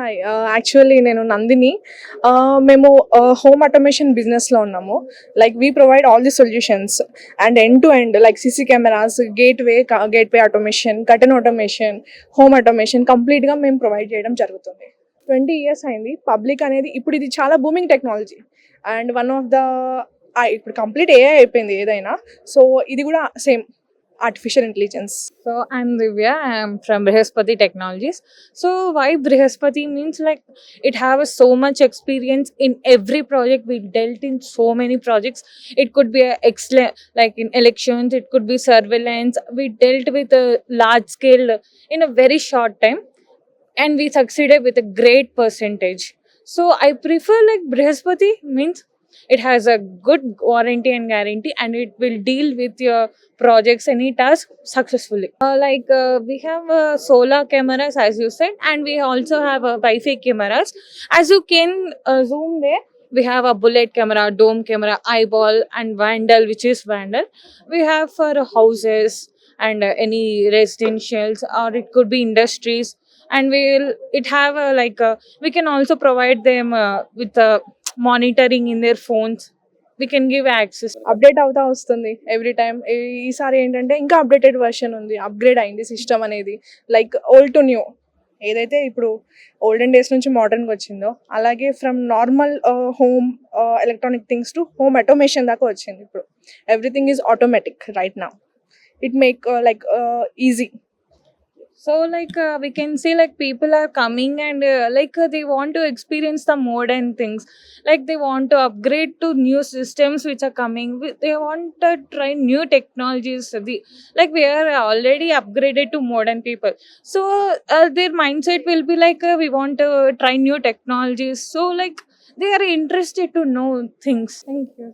Hi. Actually నేను నందిని. మేము home automation బిజినెస్‌లో ఉన్నాము. Like we provide all the solutions and end to end like CC cameras, gateway automation, curtain automation, home automation కంప్లీట్‌గా మేము provide చేయడం జరుగుతుంది. 20 ఇయర్స్ అయింది. పబ్లిక్ అనేది ఇప్పుడు ఇది చాలా booming technology and one of the ఇప్పుడు కంప్లీట్ ఏఐ అయిపోయింది ఏదైనా. సో ఇది కూడా same artificial intelligence. So I'm Divya. I'm from Brihaspati Technologies. So why Brihaspati means like it have so much experience in every project. We dealt in so many projects. It could be a excellent like in elections. It could be surveillance. We dealt with a large scale in a very short time, and we succeeded with a great percentage. So I prefer like Brihaspati means it has a good warranty and guarantee, and it will deal with your projects any task successfully. We have solar cameras as you said, and we also have Wi-Fi cameras. As you can zoom there, we have a bullet camera, dome camera, eyeball, and vandal, which is vandal. We have for houses and any residentials, or it could be industries, and it have we can also provide them with monitoring in their phones. We can give access. Update అవుతా వస్తుంది every time. ఈసారి ఏంటంటే ఇంకా updated version ఉంది, upgrade అయింది system అనేది. Like old to new, ఏదైతే ఇప్పుడు ఓల్డెన్ డేస్ నుంచి మోడర్న్గా వచ్చిందో అలాగే from normal home electronic things to home automation దాకా వచ్చింది. ఇప్పుడు everything is automatic right now. It make easy. So we can see like people are coming and they want to experience the modern things, like they want to upgrade to new systems which are coming. They want to try new technologies. We are already upgraded to modern people, so their mindset will be like we want to try new technologies. So they are interested to know things. Thank you.